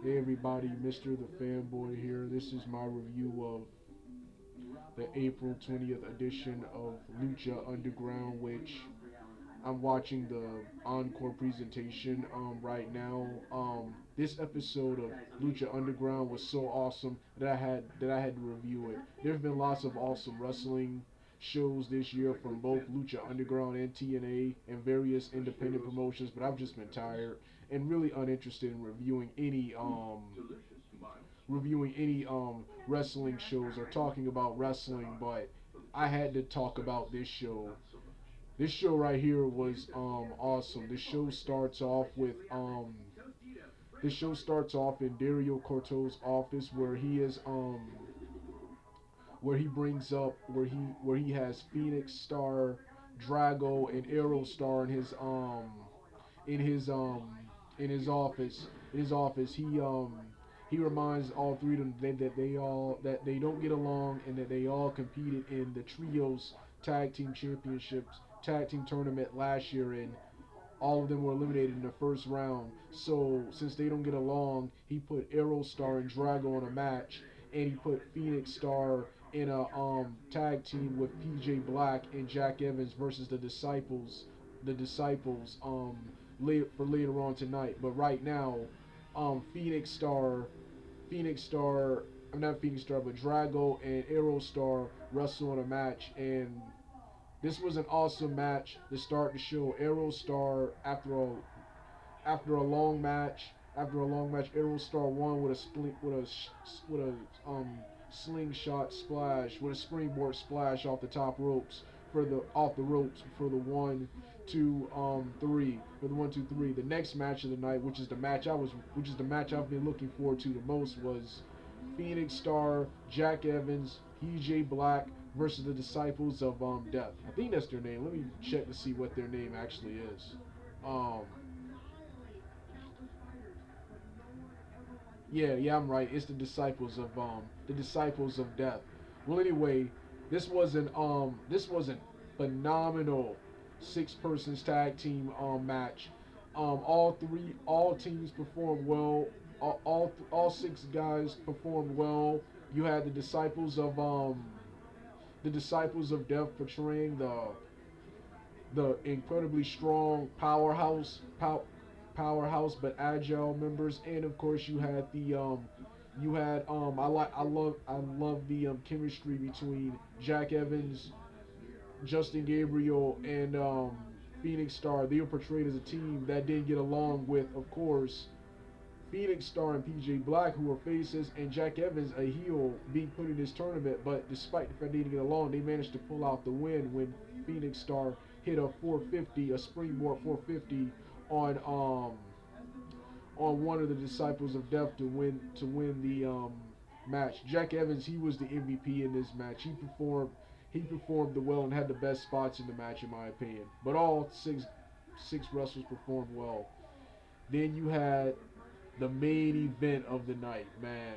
Hey everybody, Mr. The Fanboy here. This is my review of the April 20th edition of Lucha Underground, which I'm watching the encore presentation right now. This episode of Lucha Underground was so awesome that I had to review it. There have been lots of awesome wrestling shows this year from both Lucha Underground and TNA and various independent promotions, but I've just been tired and really uninterested in reviewing any wrestling shows or talking about wrestling, but I had to talk about this show. This show right here was awesome. This show starts off in Dario Corto's office where he has Phoenix Star, Drago, and Aerostar in his in his office. In his office, he reminds all three of them that they don't get along and that they all competed in the trios tag team championships tag team tournament last year, and all of them were eliminated in the first round. So since they don't get along, he put Aerostar and Drago in a match, and he put Phoenix Star in a tag team with PJ Black and Jack Evans versus the Disciples. The Disciples for later on tonight. But right now, Phoenix Star, Phoenix Star, I'm not Phoenix Star, but Drago and Aerostar wrestle in a match, and this was an awesome match to start the show. Aerostar, after a long match, Aerostar won with a slingshot splash, with a springboard splash off the top ropes for the 1, 2, 3 for the 1, 2, 3. The next match of the night, which is the match I've been looking forward to the most, was Phoenix Star, Jack Evans, PJ Black versus the Disciples of Death. I think that's their name. Let me check to see what their name actually is. Um, yeah, I'm right. It's the Disciples of Death. Well, anyway, this was an phenomenal six persons tag team match. All teams performed well. All six guys performed well. You had the Disciples of Death portraying the incredibly strong powerhouse but agile members, and of course you had I love the chemistry between Jack Evans, Justin Gabriel, and Phoenix Star. They were portrayed as a team that didn't get along with, of course, Phoenix Star and PJ Black, who were faces, and Jack Evans, a heel, being put in this tournament. But despite the fact they didn't get along, they managed to pull out the win when Phoenix Star hit a springboard 450 on on one of the Disciples of Death to win the match. Jack Evans, he was the MVP in this match. He performed well and had the best spots in the match, in my opinion. But all six wrestlers performed well. Then you had the main event of the night, man.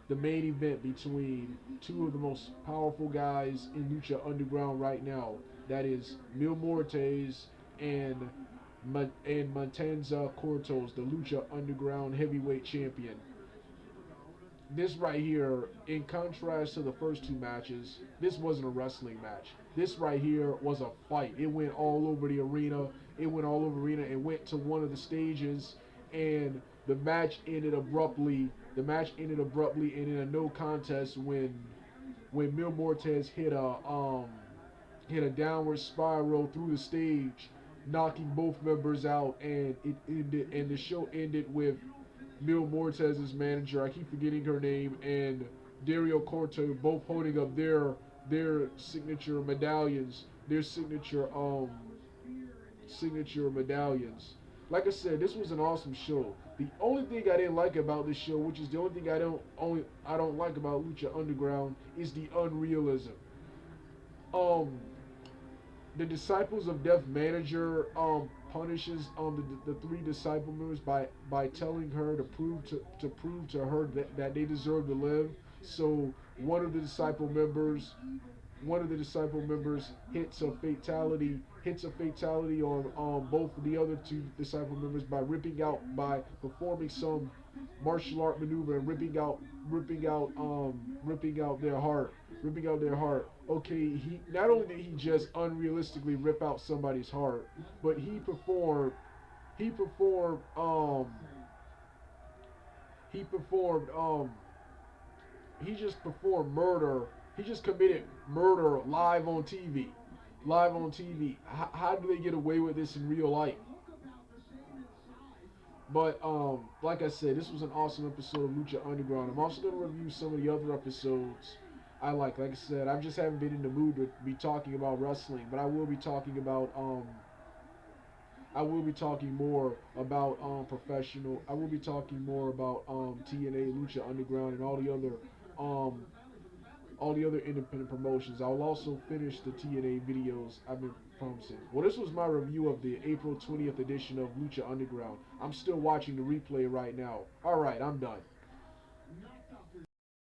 The main event between two of the most powerful guys in Lucha Underground right now. That is Mil Muertes and Matanza Cortos, the Lucha Underground Heavyweight Champion. This right here, in contrast to the first two matches, this wasn't a wrestling match. This right here was a fight. It went all over the arena. It went all over the arena and went to one of the stages, and the match ended abruptly. The match ended abruptly and in a no contest when Mil Muertes hit a downward spiral through the stage, knocking both members out, and the show ended with Mil Muertes' manager, I keep forgetting her name, and Dario Corto both holding up their signature medallions, their signature medallions. Like I said, this was an awesome show. The only thing I didn't like about this show, which is the only thing I don't like about Lucha Underground, is the unrealism. Um, the Disciples of Death manager punishes the three disciple members by telling her to prove to her that they deserve to live. So one of the disciple members one of the disciple members hits a fatality on both of the other two disciple members by performing martial art maneuver and ripping out their heart, ripping out their heart. Okay, he not only did he just unrealistically rip out somebody's heart, but he performed he performed he just performed murder. He just committed murder live on TV. Live on TV. How do they get away with this in real life? But like I said, this was an awesome episode of Lucha Underground. I'm also gonna review some of the other episodes I like. Like I said, I just haven't been in the mood to be talking about wrestling, but I will be talking more about professional. I will be talking more about TNA, Lucha Underground, and um all the other independent promotions. I'll also finish the TNA videos I've been promising. Well, this was my review of the April 20th edition of Lucha Underground. I'm still watching the replay right now. All right, I'm done.